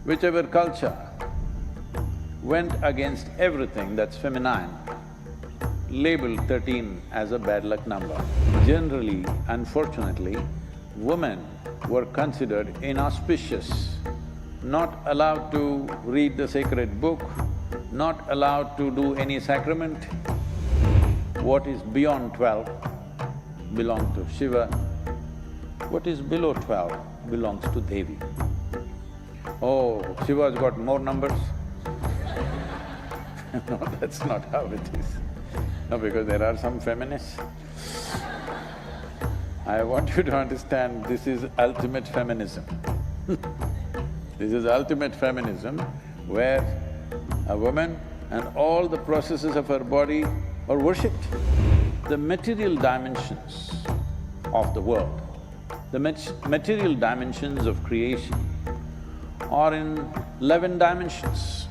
Whichever culture went against everything that's feminine, labeled 13 as a bad luck number. Generally, unfortunately, women were considered inauspicious, not allowed to read the sacred book, not allowed to do any sacrament. What is beyond 12 belongs to Shiva, what is below 12 belongs to Devi. Oh, Shiva's got more numbers? No, that's not how it is. No, because there are some feminists. I want you to understand, this is ultimate feminism. This is ultimate feminism where a woman and all the processes of her body are worshipped. The material dimensions of the world, the material dimensions of creation are in 11 dimensions.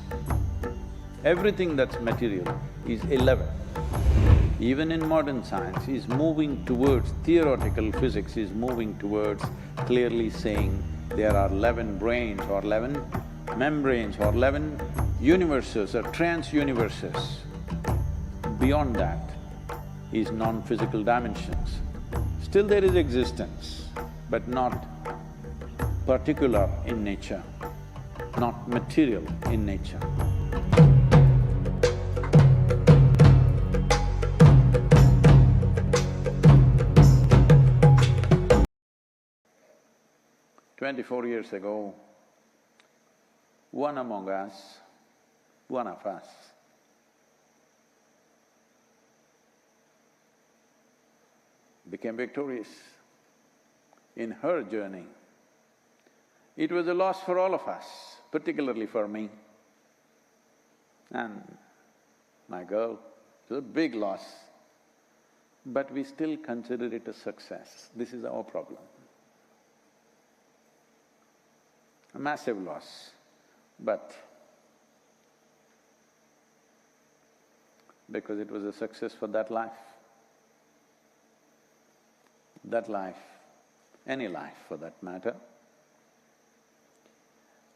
Everything that's material is 11. Even in modern science is moving towards… theoretical physics is moving towards clearly saying there are 11 brains or 11 membranes or 11 universes or trans-universes. Beyond that is non-physical dimensions. Still there is existence, but not particular in nature, not material in nature. "24 years ago, one among us, one of us, became victorious in her journey. It was a loss for all of us, particularly for me and my girl. It was a big loss, but we still consider it a success. This is our problem. A massive loss, but because it was a success for that life, any life for that matter.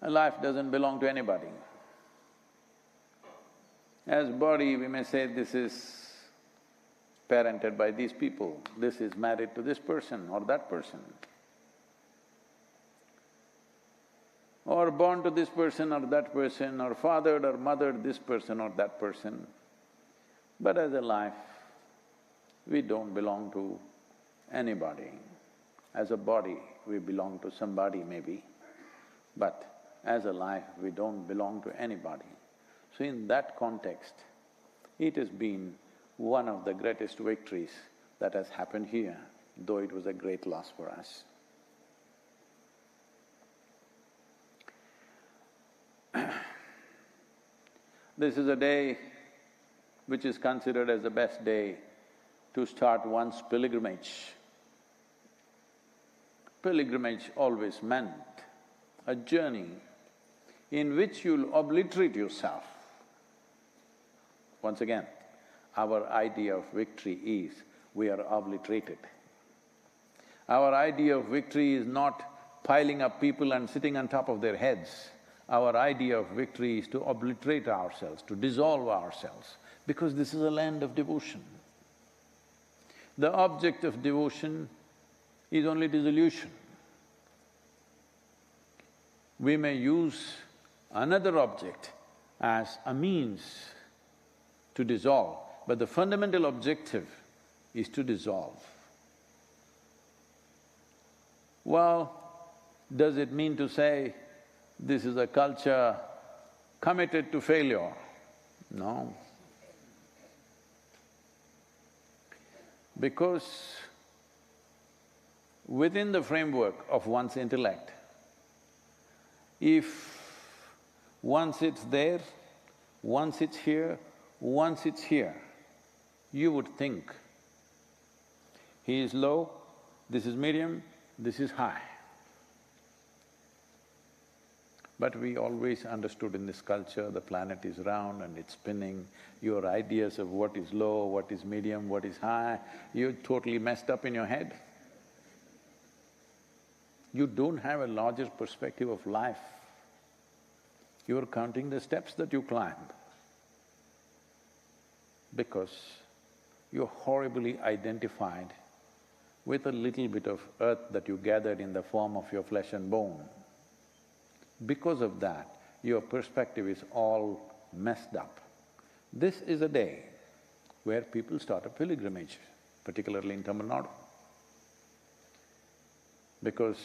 A life doesn't belong to anybody. As body, we may say this is parented by these people, this is married to this person or that person, or born to this person or that person, or fathered or mothered this person or that person. But as a life, we don't belong to anybody. As a body, we belong to somebody maybe, but as a life, we don't belong to anybody. So in that context, it has been one of the greatest victories that has happened here, though it was a great loss for us. This is a day which is considered as the best day to start one's pilgrimage. Pilgrimage always meant a journey in which you'll obliterate yourself. Once again, our idea of victory is we are obliterated. Our idea of victory is not piling up people and sitting on top of their heads. Our idea of victory is to obliterate ourselves, to dissolve ourselves, because this is a land of devotion. The object of devotion is only dissolution. We may use another object as a means to dissolve, but the fundamental objective is to dissolve. Well, does it mean to say this is a culture committed to failure? No. Because within the framework of one's intellect, if one sits there, one sits here, one sits here, you would think, he is low, this is medium, this is high. But we always understood in this culture, the planet is round and it's spinning. Your ideas of what is low, what is medium, what is high, you're totally messed up in your head. You don't have a larger perspective of life. You're counting the steps that you climb because you're horribly identified with a little bit of earth that you gathered in the form of your flesh and bone. Because of that, your perspective is all messed up. This is a day where people start a pilgrimage, particularly in Tamil Nadu. Because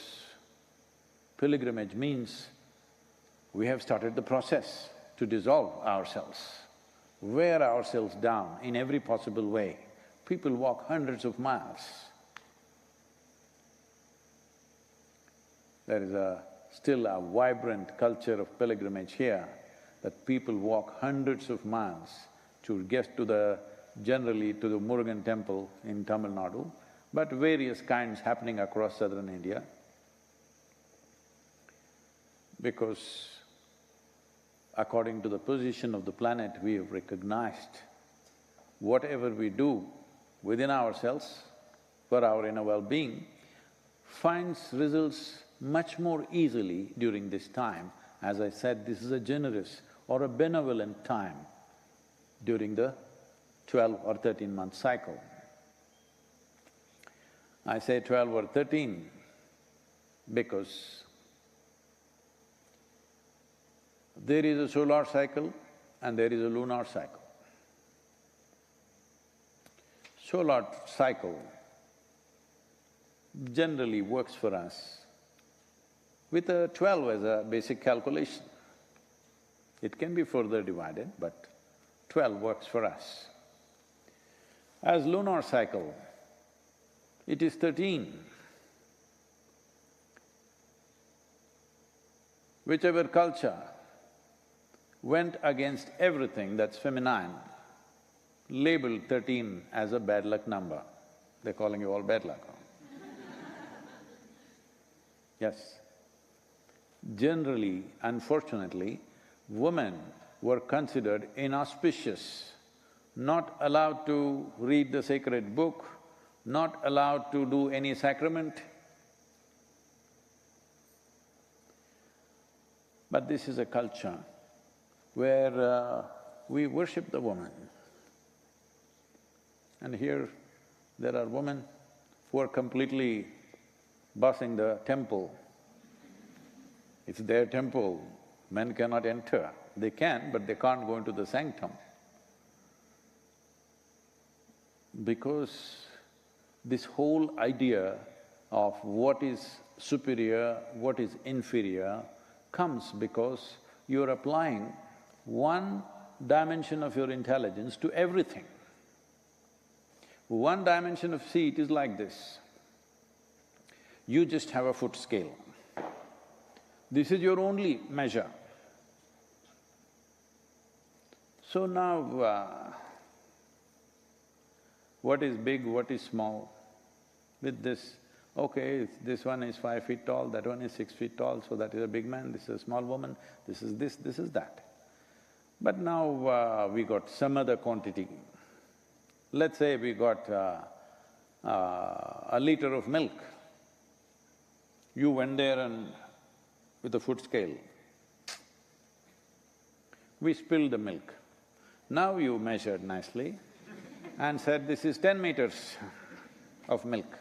pilgrimage means we have started the process to dissolve ourselves, wear ourselves down in every possible way. People walk hundreds of miles. There is still a vibrant culture of pilgrimage here, that people walk hundreds of miles to get to generally to the Murugan temple in Tamil Nadu, but various kinds happening across southern India. Because according to the position of the planet, we have recognized whatever we do within ourselves for our inner well-being finds results much more easily during this time. As I said, this is a generous or a benevolent time during the 12 or 13-month cycle. I say 12 or 13 because there is a solar cycle and there is a lunar cycle. Solar cycle generally works for us with a 12 as a basic calculation. It can be further divided, but 12 works for us. As lunar cycle, it is 13. Whichever culture went against everything that's feminine, labeled 13 as a bad luck number. They're calling you all bad luck. Yes. Generally, unfortunately, women were considered inauspicious, not allowed to read the sacred book, not allowed to do any sacrament. But this is a culture where we worship the woman. And here there are women who are completely bossing the temple. It's their temple, men cannot enter. They can, but they can't go into the sanctum. Because this whole idea of what is superior, what is inferior comes because you're applying one dimension of your intelligence to everything. One dimension of… see, it is like this. You just have a foot scale. This is your only measure. So now, what is big, what is small? With this, okay, this one is 5 feet tall, that one is 6 feet tall, so that is a big man, this is a small woman, this is this, this is that. But now we got some other quantity. Let's say we got a liter of milk. You went there and with a foot scale, we spilled the milk. Now you measured nicely and said, this is 10 meters of milk.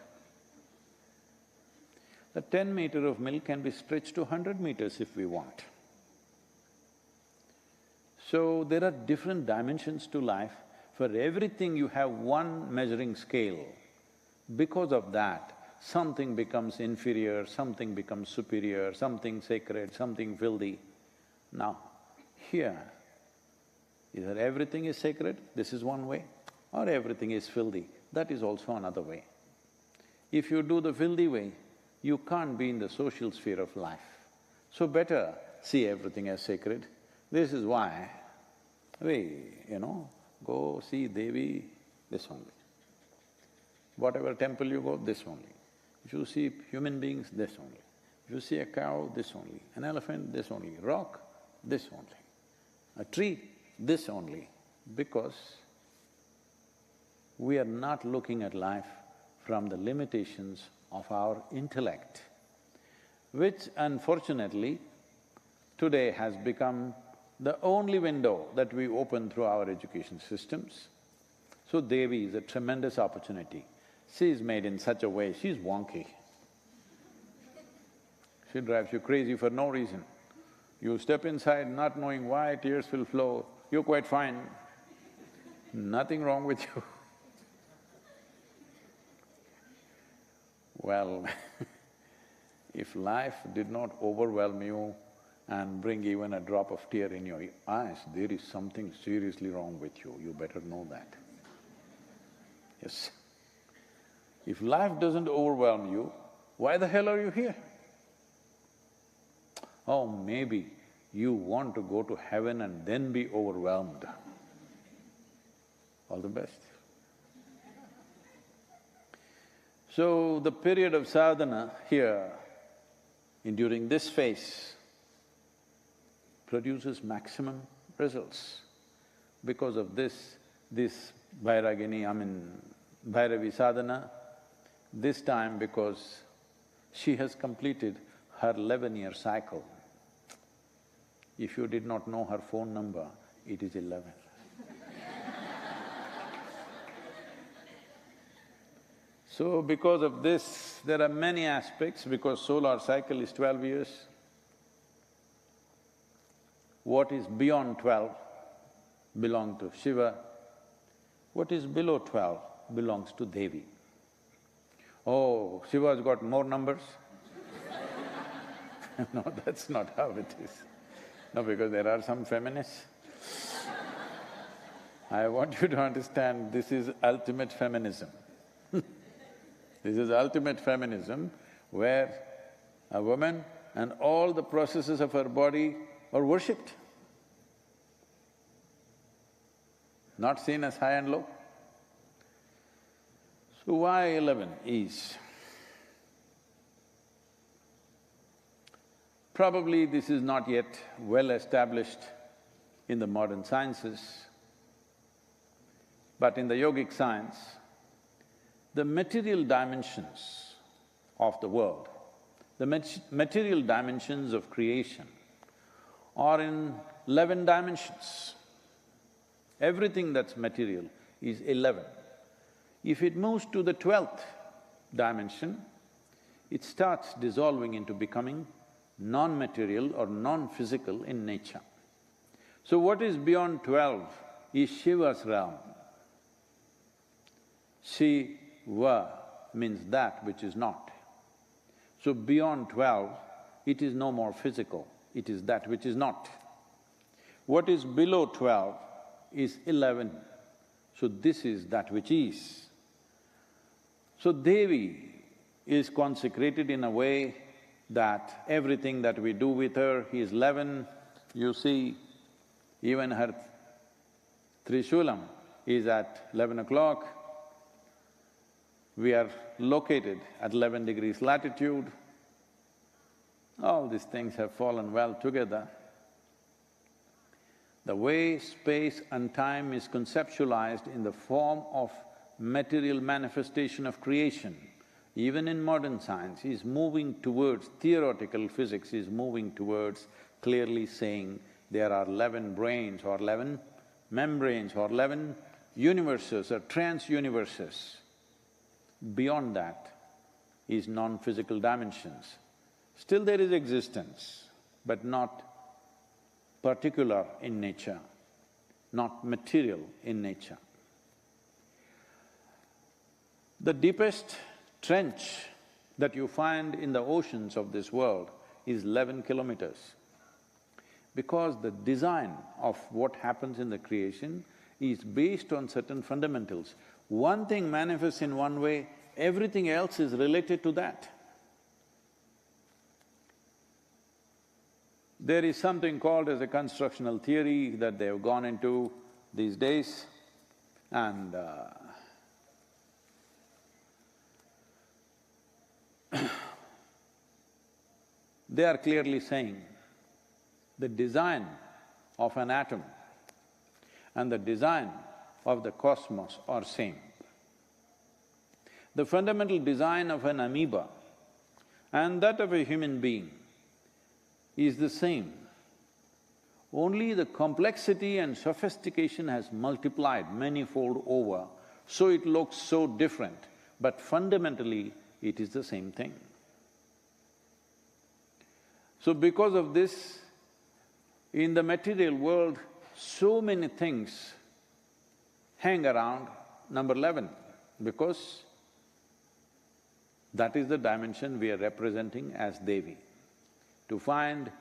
The 10 meter of milk can be stretched to 100 meters if we want. So there are different dimensions to life. For everything you have one measuring scale. Because of that, something becomes inferior, something becomes superior, something sacred, something filthy. Now, here, either everything is sacred, this is one way, or everything is filthy, that is also another way. If you do the filthy way, you can't be in the social sphere of life. So better see everything as sacred. This is why go see Devi, this only. Whatever temple you go, this only. If you see human beings, this only. If you see a cow, this only. An elephant, this only. Rock, this only. A tree, this only. Because we are not looking at life from the limitations of our intellect, which unfortunately today has become the only window that we open through our education systems. So Devi is a tremendous opportunity. She is made in such a way, she's wonky. She drives you crazy for no reason. You step inside not knowing why, tears will flow, you're quite fine. Nothing wrong with you. Well, if life did not overwhelm you and bring even a drop of tear in your eyes, there is something seriously wrong with you, you better know that. Yes. If life doesn't overwhelm you, why the hell are you here? Oh, maybe you want to go to heaven and then be overwhelmed. All the best. So, the period of sadhana here, during this phase, produces maximum results. Because of this Bhairavi sadhana, this time because she has completed her 11-year cycle. If you did not know her phone number, it is 11. So because of this, there are many aspects, because solar cycle is 12 years. What is beyond 12 belongs to Shiva. What is below 12 belongs to Devi. Oh, Shiva's got more numbers? No, that's not how it is. No, because there are some feminists. I want you to understand, this is ultimate feminism. This is ultimate feminism where a woman and all the processes of her body are worshipped, not seen as high and low. So why 11 is? Probably this is not yet well established in the modern sciences, but in the yogic science, the material dimensions of the world, the material dimensions of creation are in 11 dimensions. Everything that's material is 11. If it moves to the 12th dimension, it starts dissolving into becoming non-material or non-physical in nature. So what is beyond 12 is Shiva's realm. Shiva means that which is not. So beyond 12, it is no more physical, it is that which is not. What is below 12 is 11, so this is that which is. So Devi is consecrated in a way that everything that we do with her is 11. You see, even her Trishulam is at 11 o'clock. We are located at 11 degrees latitude. All these things have fallen well together. The way space and time is conceptualized in the form of material manifestation of creation, even in modern science, is moving towards… theoretical physics is moving towards clearly saying there are 11 brains or 11 membranes or 11 universes or trans-universes. Beyond that is non-physical dimensions. Still there is existence, but not particular in nature, not material in nature. The deepest trench that you find in the oceans of this world is 11 kilometers, because the design of what happens in the creation is based on certain fundamentals. One thing manifests in one way, everything else is related to that. There is something called as a constructional theory that they have gone into these days, and they are clearly saying the design of an atom and the design of the cosmos are same. The fundamental design of an amoeba and that of a human being is the same. Only the complexity and sophistication has multiplied many-fold over, so it looks so different, but fundamentally it is the same thing. So because of this, in the material world, so many things hang around number 11, because that is the dimension we are representing as Devi. To find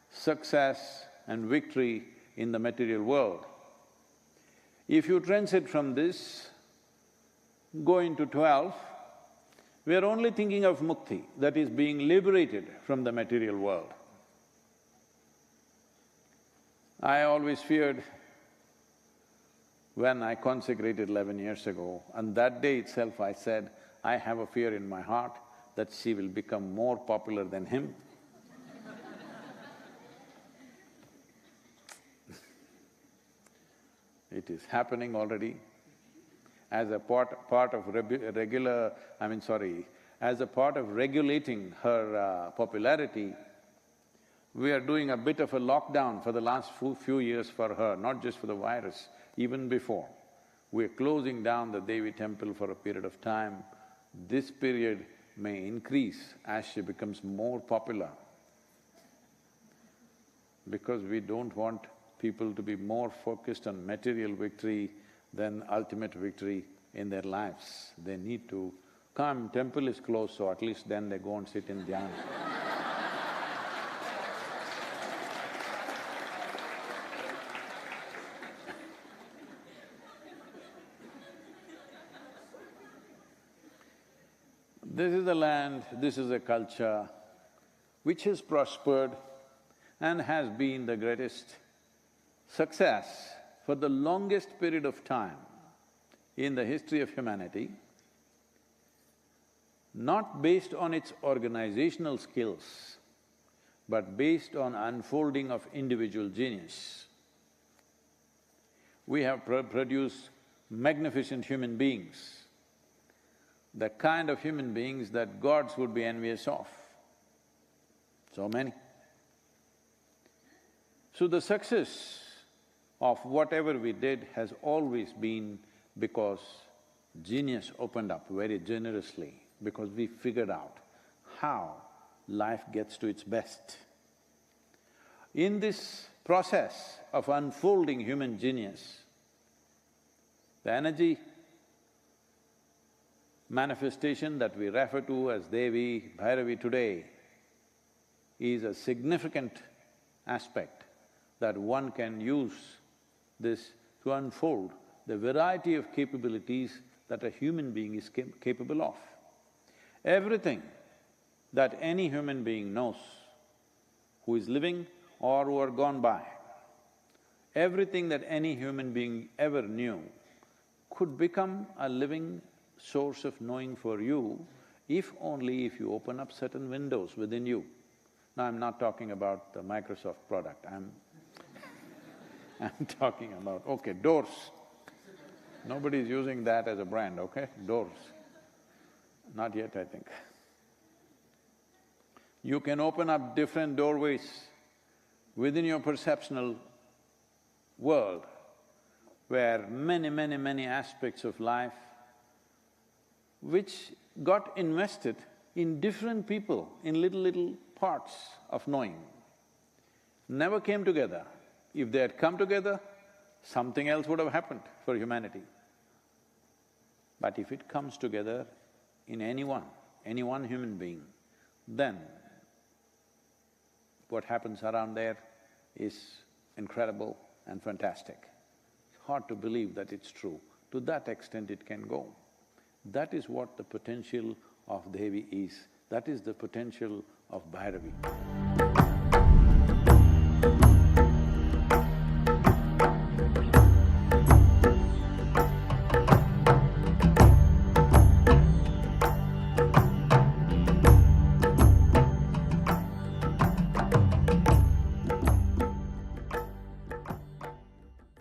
success and victory in the material world. If you transit from this, go into 12, we are only thinking of mukti, that is being liberated from the material world. I always feared when I consecrated 11 years ago, and that day itself I said, I have a fear in my heart that she will become more popular than him. It is happening already. As a part of as a part of regulating her popularity, we are doing a bit of a lockdown for the last few years for her, not just for the virus, even before. We're closing down the Devi temple for a period of time. This period may increase as she becomes more popular, because we don't want people to be more focused on material victory than ultimate victory in their lives. They need to come, temple is closed, so at least then they go and sit in dhyana. This is a land, this is a culture which has prospered and has been the greatest success for the longest period of time in the history of humanity, not based on its organizational skills, but based on unfolding of individual genius. We have produced magnificent human beings, the kind of human beings that gods would be envious of. So many. So the success of whatever we did has always been because genius opened up very generously, because we figured out how life gets to its best. In this process of unfolding human genius, the energy manifestation that we refer to as Devi, Bhairavi today is a significant aspect that one can use this to unfold the variety of capabilities that a human being is capable of. Everything that any human being knows, who is living or who are gone by, everything that any human being ever knew could become a living source of knowing for you, if only if you open up certain windows within you. Now, I'm not talking about the Microsoft product, I'm talking about, okay, doors. Nobody's using that as a brand, okay? Doors. Not yet, I think. You can open up different doorways within your perceptional world, where many aspects of life which got invested in different people, in little parts of knowing, never came together. If they had come together, something else would have happened for humanity. But if it comes together in any one human being, then what happens around there is incredible and fantastic. It's hard to believe that it's true. To that extent it can go. That is what the potential of Devi is. That is the potential of Bhairavi.